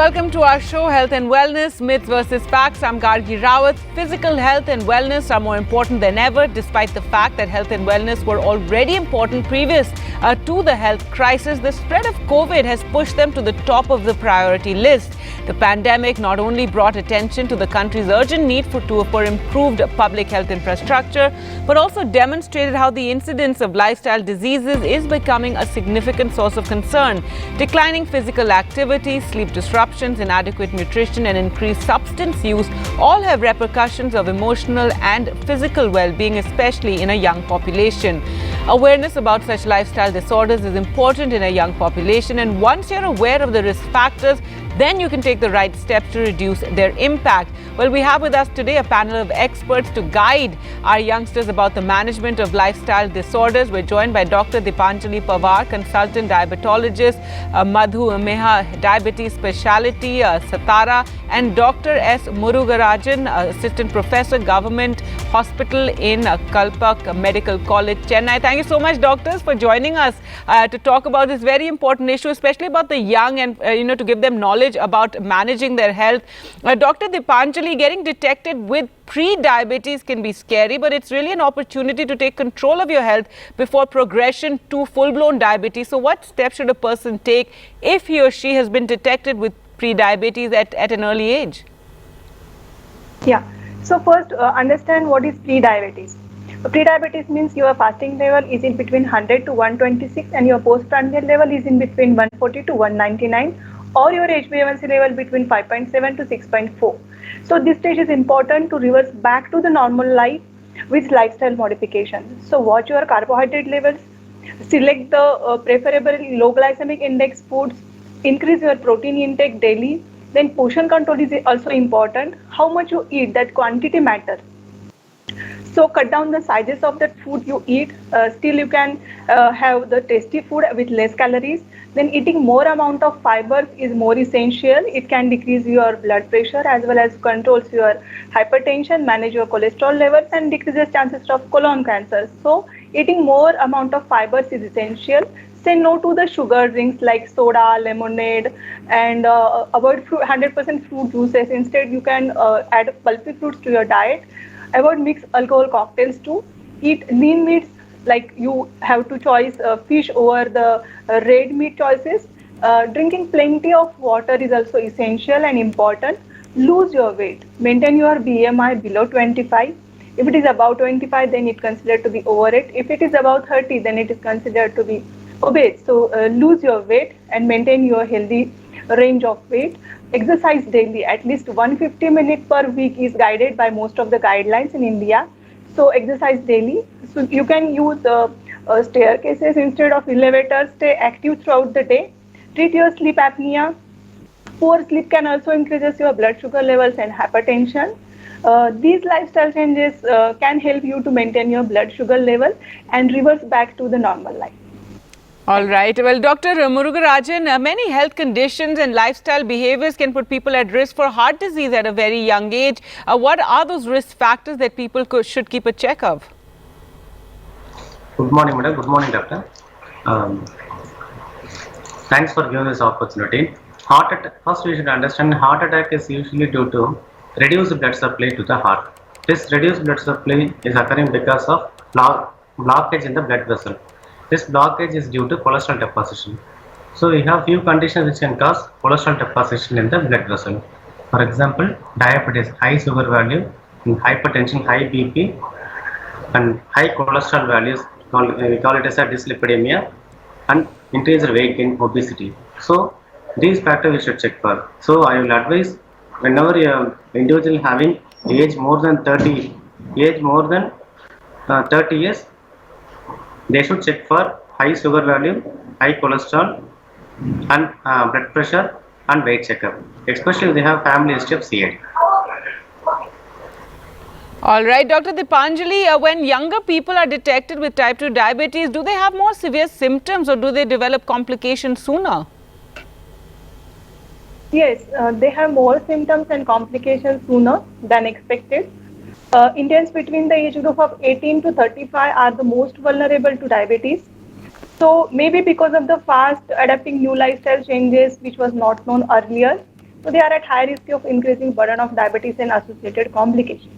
welcome to our show, Health and Wellness, Myths versus Facts. I'm Gargi Rawat. Physical health and wellness are more important than ever, despite the fact that health and wellness were already important previous to the health crisis. The spread of COVID has pushed them to the top of the priority list. The pandemic not only brought attention to the country's urgent need for improved public health infrastructure, but also demonstrated how the incidence of lifestyle diseases is becoming a significant source of concern. Declining physical activity, sleep disruptions, inadequate nutrition, and increased substance use all have repercussions of emotional and physical well-being, especially in a young population. Awareness about such lifestyle disorders is important in a young population, and once you're aware of the risk factors, then you can take the right steps to reduce their impact. Well, we have with us today a panel of experts to guide our youngsters about the management of lifestyle disorders. We're joined by Dr. Deepanjali Pawar, consultant diabetologist, Madhu Meha, diabetes specialty, Satara, and Dr. S. Murugarajan, assistant professor, government hospital in Kalpak Medical College, Chennai. Thank you so much, doctors, for joining us to talk about this very important issue, especially about the young and, to give them knowledge about managing their health. Dr. Deepanjali, getting detected with pre-diabetes can be scary, but it's really an opportunity to take control of your health before progression to full-blown diabetes. So what steps should a person take if he or she has been detected with pre-diabetes at an early age? Yeah, so first understand what is pre-diabetes. Pre-diabetes means your fasting level is in between 100 to 126 and your postprandial level is in between 140 to 199, or your HbA1c level between 5.7 to 6.4. So this stage is important to reverse back to the normal life with lifestyle modification. So watch your carbohydrate levels, select the preferable low glycemic index foods, increase your protein intake daily. Then portion control is also important. How much you eat, that quantity matters. So cut down the sizes of the food you eat. Still you can have the tasty food with less calories. Then eating more amount of fibers is more essential. It can decrease your blood pressure as well as controls your hypertension, manage your cholesterol levels, and decreases chances of colon cancer. So eating more amount of fibers is essential. Say no to the sugar drinks like soda, lemonade, and avoid 100% fruit juices. Instead, you can add pulpy fruits to your diet. Avoid mixed alcohol cocktails too. Eat lean meats, like you have to choose fish over the red meat choices. Drinking plenty of water is also essential and important. Lose your weight. Maintain your BMI below 25. If it is above 25, then it's considered to be overweight. If it is above 30, then it is considered to be obese. So lose your weight and maintain your healthy range of weight. Exercise daily. At least 150 minutes per week is guided by most of the guidelines in India. So exercise daily. So you can use staircases instead of elevators. Stay active throughout the day. Treat your sleep apnea. Poor sleep can also increase your blood sugar levels and hypertension. These lifestyle changes can help you to maintain your blood sugar level and reverse back to the normal life. All right. Well, Dr. Murugarajan, many health conditions and lifestyle behaviors can put people at risk for heart disease at a very young age. What are those risk factors that people should keep a check of? Good morning, madam. Good morning, doctor. Thanks for giving this opportunity. First, we should understand heart attack is usually due to reduced blood supply to the heart. This reduced blood supply is occurring because of blockage in the blood vessel. This blockage is due to cholesterol deposition. So we have few conditions which can cause cholesterol deposition in the blood vessel. For example, diabetes, high sugar value, and hypertension, high BP, and high cholesterol values, we call it as a dyslipidemia, and increased weight gain, obesity. So these factors we should check for. So I will advise whenever you individual having age more than 30 years, they should check for high sugar value, high cholesterol, and blood pressure and weight checkup, especially if they have family history of CAD. All right, Dr. Deepanjali, when younger people are detected with type 2 diabetes, do they have more severe symptoms or do they develop complications sooner? Yes, they have more symptoms and complications sooner than expected. Indians between the age group of 18 to 35 are the most vulnerable to diabetes. So maybe because of the fast adapting new lifestyle changes which was not known earlier, So they are at high risk of increasing burden of diabetes and associated complications.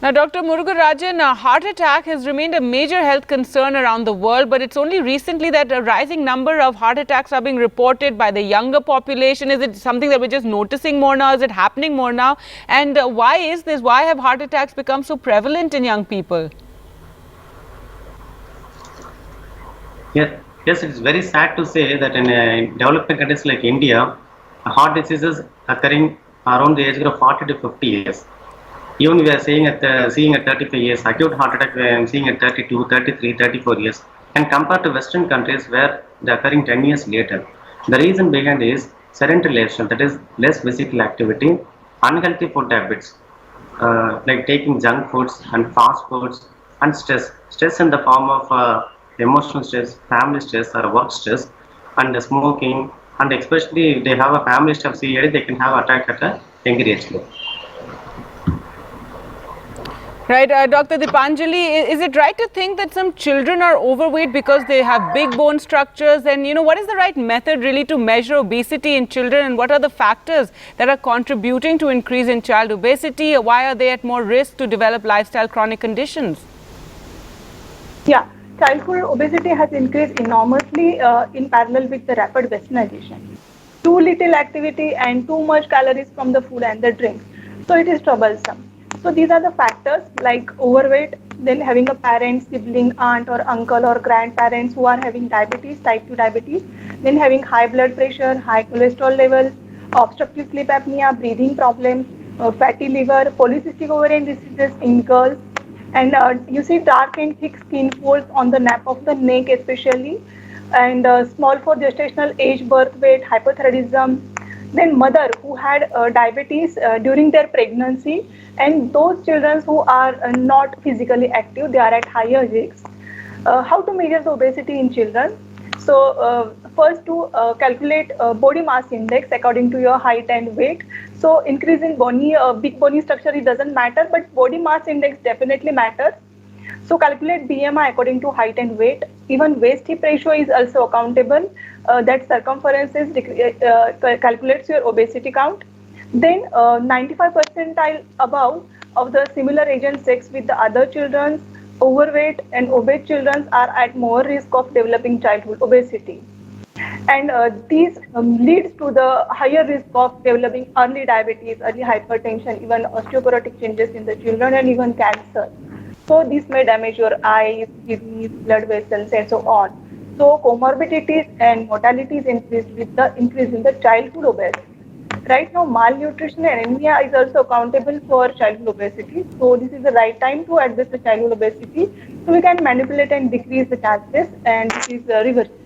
Now, Dr. Murugarajan, heart attack has remained a major health concern around the world, but it's only recently that a rising number of heart attacks are being reported by the younger population. Is it something that we're just noticing more now? Is it happening more now? And why is this? Why have heart attacks become so prevalent in young people? Yes, it's very sad to say that in developing countries like India, heart diseases occurring around the age of 40 to 50 years. Even we are seeing at 35 years, acute heart attack we are seeing at 32, 33, 34 years. And compared to Western countries where they are occurring 10 years later. The reason behind is sedentary lifestyle, that is less physical activity, unhealthy food habits, like taking junk foods and fast foods, and stress in the form of emotional stress, family stress or work stress, and smoking, and especially if they have a family history of CAD, they can have attack at a younger age group. Right, Dr. Dipanjali, is it right to think that some children are overweight because they have big bone structures? And, what is the right method really to measure obesity in children, and what are the factors that are contributing to increase in child obesity? Why are they at more risk to develop lifestyle chronic conditions? Yeah, childhood obesity has increased enormously in parallel with the rapid westernization. Too little activity and too much calories from the food and the drinks. So it is troublesome. So these are the factors like overweight, then having a parent, sibling, aunt or uncle or grandparents who are having diabetes, type 2 diabetes, then having high blood pressure, high cholesterol levels, obstructive sleep apnea, breathing problems, fatty liver, polycystic ovarian diseases in girls, and you see dark and thick skin folds on the nape of the neck especially, and small for gestational age, birth weight, hypothyroidism, then mother who had diabetes during their pregnancy, and those children who are not physically active, they are at higher risk. How to measure the obesity in children? So first to calculate body mass index according to your height and weight. So increase in bony, big bony structure, it doesn't matter, but body mass index definitely matters. So calculate BMI according to height and weight. Even waist hip ratio is also accountable. That circumference calculates your obesity count. Then 95 percentile above of the similar age and sex with the other children, overweight and obese children are at more risk of developing childhood obesity. And these leads to the higher risk of developing early diabetes, early hypertension, even osteoporotic changes in the children, and even cancer. So this may damage your eyes, kidneys, blood vessels, and so on. So comorbidities and mortalities increase with the increase in the childhood obesity. Right now, malnutrition and anemia is also accountable for childhood obesity. So this is the right time to address the childhood obesity. So we can manipulate and decrease the chances, and this is reversible.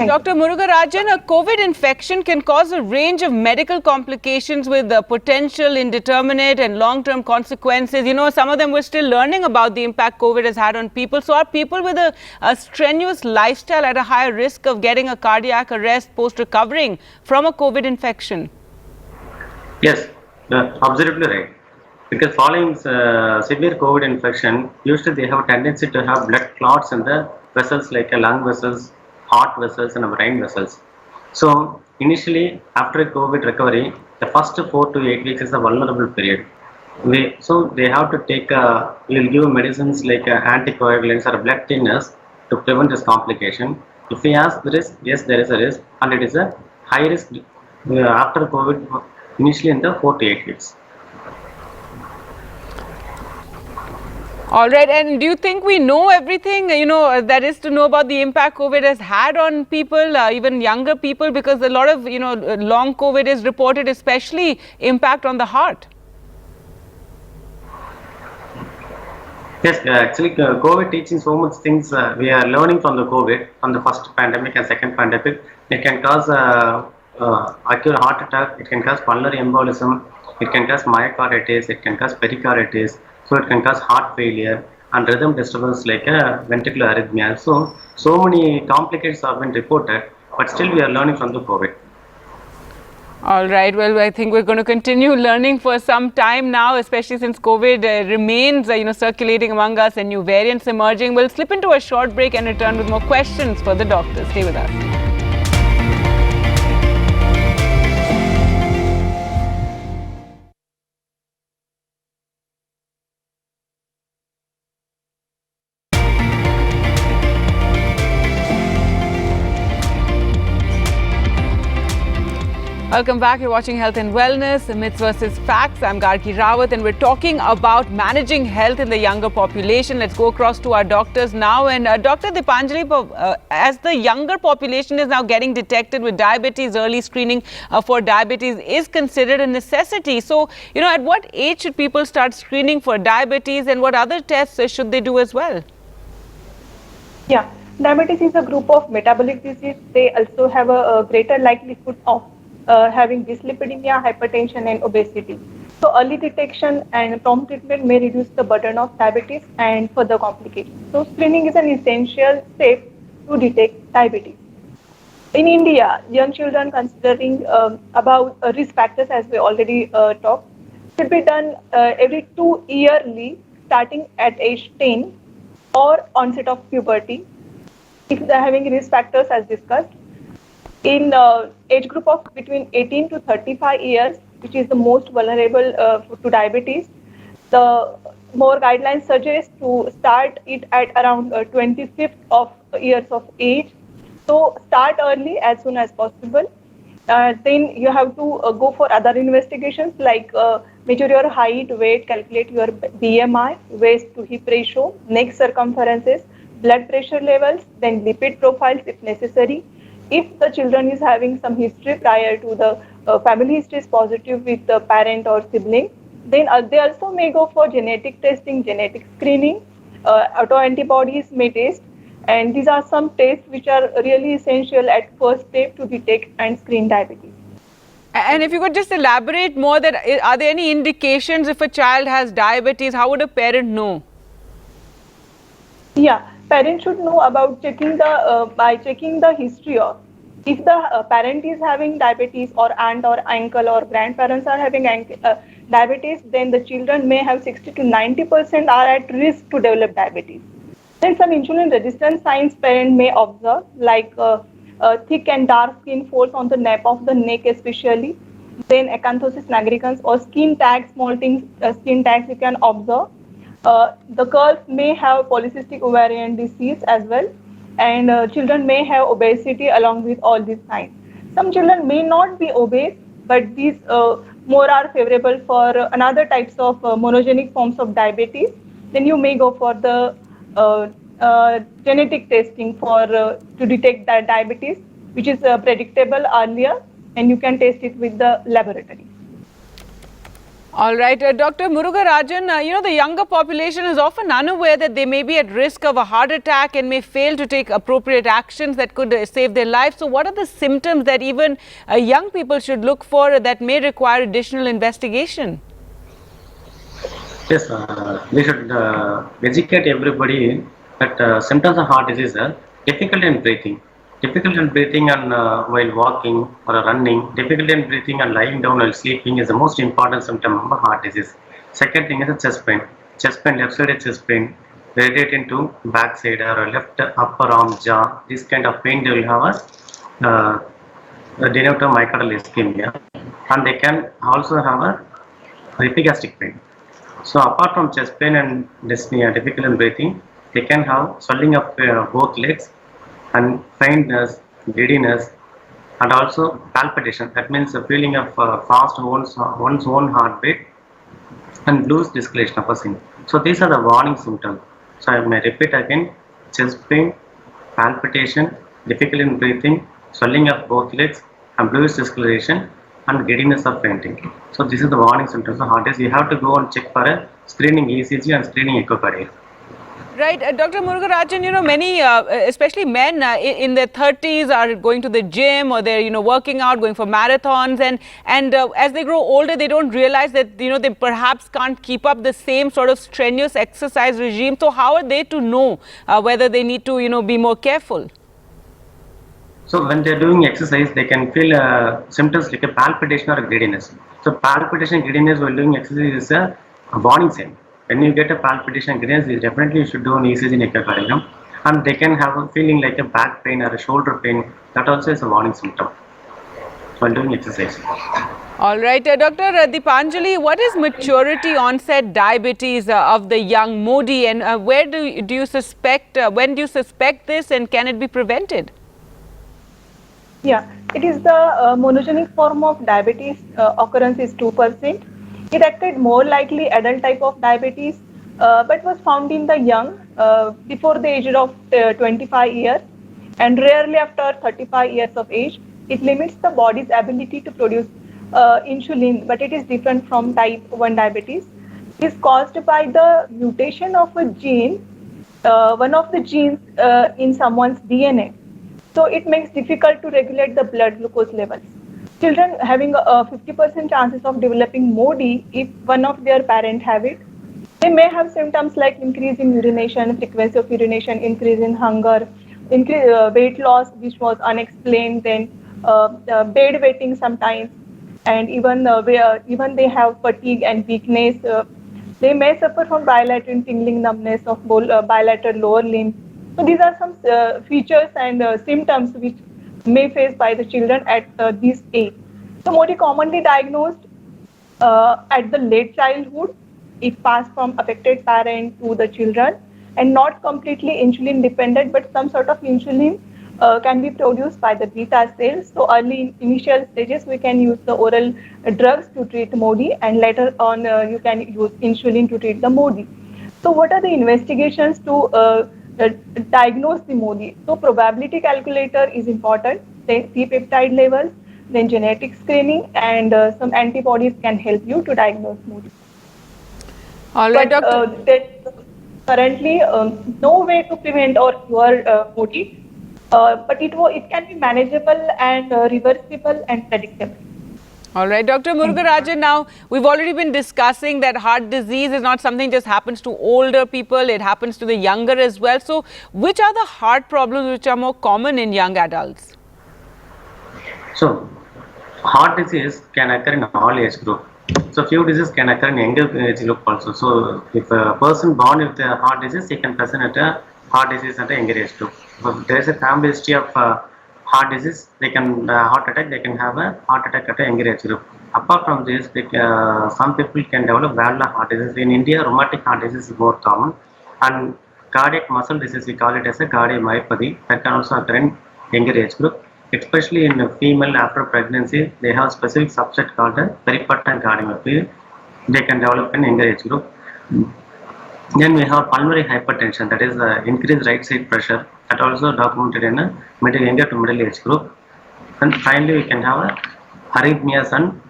Dr. Murugarajan, a COVID infection can cause a range of medical complications with potential indeterminate and long-term consequences. Some of them we're still learning about the impact COVID has had on people. So are people with a strenuous lifestyle at a higher risk of getting a cardiac arrest post-recovering from a COVID infection? Yes, absolutely right. Because following severe COVID infection, usually they have a tendency to have blood clots in the vessels like lung vessels, heart vessels and brain vessels. So initially after COVID recovery, the first 4 to 8 weeks is a vulnerable period. So they have to take, we'll give medicines like anticoagulants or blood thinners to prevent this complication. If we ask the risk, yes, there is a risk, and it is a high risk after COVID, initially in the 4 to 8 weeks. All right, and do you think we know everything, that is to know about the impact COVID has had on people, even younger people, because a lot of, long COVID is reported, especially impact on the heart? Yes, actually COVID teaching so much things we are learning from the COVID, from the first pandemic and second pandemic. It can cause acute heart attack, it can cause pulmonary embolism, it can cause myocarditis, it can cause pericarditis. So it can cause heart failure and rhythm disturbance like a ventricular arrhythmia. So many complications have been reported, but still we are learning from the COVID. All right. Well, I think we're going to continue learning for some time now, especially since COVID remains, circulating among us and new variants emerging. We'll slip into a short break and return with more questions for the doctors. Stay with us. Welcome back. You're watching Health and Wellness, Myths versus Facts. I'm Gargi Rawat, and we're talking about managing health in the younger population. Let's go across to our doctors now. And Dr. Dipanjali, as the younger population is now getting detected with diabetes, early screening for diabetes is considered a necessity. So, at what age should people start screening for diabetes, and what other tests should they do as well? Yeah, diabetes is a group of metabolic disease. They also have a greater likelihood of having dyslipidemia, hypertension, and obesity. So early detection and prompt treatment may reduce the burden of diabetes and further complications. So screening is an essential step to detect diabetes. In India, young children considering about risk factors, as we already talked, should be done every 2 yearly, starting at age 10 or onset of puberty, if they are having risk factors as discussed. In age group of between 18 to 35 years, which is the most vulnerable to diabetes, the more guidelines suggest to start it at around 25th of years of age. So start early as soon as possible. Then you have to go for other investigations like measure your height, weight, calculate your BMI, waist to hip ratio, neck circumferences, blood pressure levels, then lipid profiles if necessary. If the children is having some history prior to the family history is positive with the parent or sibling, then they also may go for genetic testing, genetic screening, autoantibodies may test, and these are some tests which are really essential at first step to detect and screen diabetes. And if you could just elaborate more, that are there any indications if a child has diabetes? How would a parent know? Yeah, parents should know about checking the by checking the history of, if the parent is having diabetes, or aunt or uncle or grandparents are having diabetes, then the children may have 60 to 90% are at risk to develop diabetes. Then some insulin resistance signs parent may observe, like thick and dark skin folds on the nape of the neck especially, then acanthosis nigricans or skin tags, small things, skin tags you can observe. The girls may have polycystic ovarian disease as well, and children may have obesity along with all these signs. Some children may not be obese, but these more are favorable for another types of monogenic forms of diabetes. Then you may go for the genetic testing for to detect that diabetes, which is predictable earlier, and you can test it with the laboratory. All right, Dr. Murugarajan, the younger population is often unaware that they may be at risk of a heart attack and may fail to take appropriate actions that could save their life. So what are the symptoms that even young people should look for that may require additional investigation? Yes, we should educate everybody that symptoms of heart disease are difficulty in breathing. Difficulty in breathing and while walking or running, difficulty in breathing and lying down while sleeping is the most important symptom of heart disease. Second thing is a chest pain. Chest pain, left side chest pain, radiating to back side or left upper arm, jaw. This kind of pain they will have a denote of myocardial ischemia, and they can also have a epigastric pain. So apart from chest pain and dyspnea, difficulty in breathing, they can have swelling of both legs and faintness, giddiness, and also palpitation. That means a feeling of fast one's own heartbeat, and loose discoloration of a skin. So these are the warning symptoms. So I may repeat again: chest pain, palpitation, difficulty in breathing, swelling of both legs, and bluish discoloration, and giddiness of fainting. So this is the warning symptoms of heart disease. You have to go and check for a screening ECG and screening echocardiogram. Right, Dr. Murugarajan, many, especially men in their 30s are going to the gym, or they're, working out, going for marathons, and as they grow older, they don't realize that, they perhaps can't keep up the same sort of strenuous exercise regime. So how are they to know whether they need to, be more careful? So when they're doing exercise, they can feel symptoms like a palpitation or a giddiness. So palpitation, giddiness while doing exercise is a warning sign. When you get a palpitation, giddiness, you definitely should do an ECG and echocardiogram. And they can have a feeling like a back pain or a shoulder pain. That also is a warning symptom while doing exercise. All right, Dr. Deepanjali, what is maturity onset diabetes of the young Modi, and where do you suspect, when do you suspect this, and can it be prevented? Yeah, it is the monogenic form of diabetes. Occurrence is 2%. It acted more likely adult type of diabetes, but was found in the young before the age of 25 years and rarely after 35 years of age. It limits the body's ability to produce insulin, but it is different from type 1 diabetes. It is caused by the mutation of a gene, one of the genes in someone's DNA. So it makes difficult to regulate the blood glucose levels. Children having a 50% chances of developing MODY if one of their parents have it. They may have symptoms like increase in urination, frequency of urination, increase in hunger, weight loss which was unexplained, then bed wetting sometimes, and even even they have fatigue and weakness. They may suffer from bilateral tingling, numbness of bilateral lower limb. So these are some features and symptoms which may faced by the children at this age. So MODY commonly diagnosed at the late childhood, if passed from affected parent to the children, and not completely insulin dependent, but some sort of insulin can be produced by the beta cells. So early initial stages we can use the oral drugs to treat MODY, and later on you can use insulin to treat the MODY. So what are the investigations to diagnose the MODY? So probability calculator is important, then C-peptide levels, then genetic screening, and some antibodies can help you to diagnose MODY. All right, but Doctor. there's currently no way to prevent or cure MODY, but it can be manageable and reversible and predictable. All right, Dr. Murugarajan, now we've already been discussing that heart disease is not something just happens to older people, it happens to the younger as well. So which are the heart problems which are more common in young adults? So heart disease can occur in all age group. So few diseases can occur in younger age group also. So if a person born with a heart disease, he can present at a heart disease at a younger age group. But there is a family history of heart disease, they can heart attack, they can have a heart attack at a younger age group. Apart from this, some people can develop valvular heart disease. In India, rheumatic heart disease is more common, and cardiac muscle disease, we call it as a cardiomyopathy, that can also occur in younger age group. Especially in a female after pregnancy, they have a specific subset called a peripartum cardiomyopathy. They can develop in younger age group. Then we have pulmonary hypertension, that is increased right side pressure, that also documented in a younger to middle age group. And finally, we can have a arrhythmias and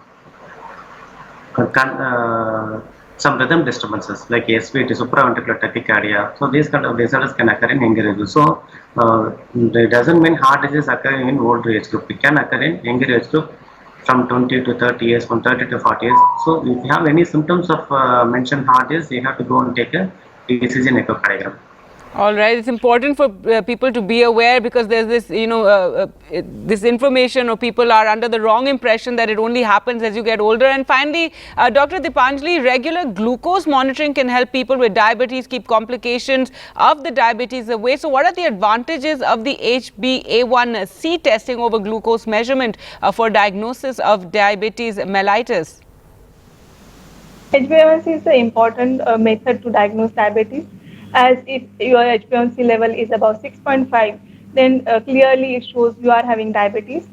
some rhythm disturbances like SVT, supraventricular tachycardia. So these kind of disorders can occur in younger age group. So it doesn't mean heart disease occurring in older age group. It can occur in younger age group from 20 to 30 years, from 30 to 40 years. So if you have any symptoms of mentioned heart disease, you have to go and take a ECG and echocardiogram. All right, it's important for people to be aware, because there's this, this information, or people are under the wrong impression that it only happens as you get older. And finally, Dr. Deepanjali, regular glucose monitoring can help people with diabetes keep complications of the diabetes away. So what are the advantages of the HbA1c testing over glucose measurement for diagnosis of diabetes mellitus? HbA1c is the important method to diagnose diabetes, as if your HbA1c level is above 6.5, then clearly it shows you are having diabetes.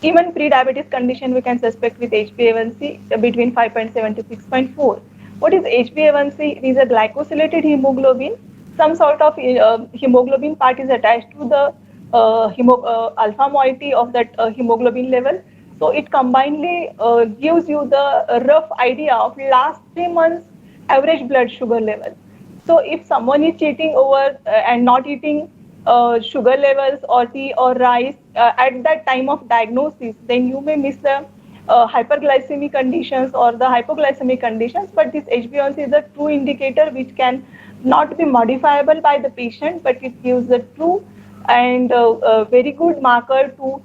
Even pre-diabetes condition we can suspect with HbA1c between 5.7 to 6.4. What is HbA1c? It is a glycosylated hemoglobin. Some sort of hemoglobin part is attached to the alpha moiety of that hemoglobin level. So it combinedly gives you the rough idea of last 3 months average blood sugar level. So if someone is cheating over and not eating sugar levels or tea or rice at that time of diagnosis, then you may miss the hyperglycemic conditions or the hypoglycemic conditions. But this HbA1c is a true indicator which can not be modifiable by the patient, but it gives the true and a very good marker to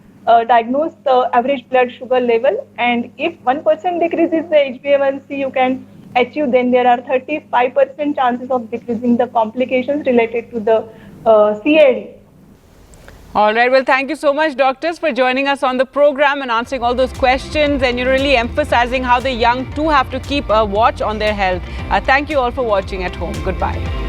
diagnose the average blood sugar level. And if 1% decreases the HbA1c, you can achieve, then there are 35% chances of decreasing the complications related to the CAD. All right. Well, thank you so much, doctors, for joining us on the program and answering all those questions. And you're really emphasizing how the young too have to keep a watch on their health. Thank you all for watching at home. Goodbye.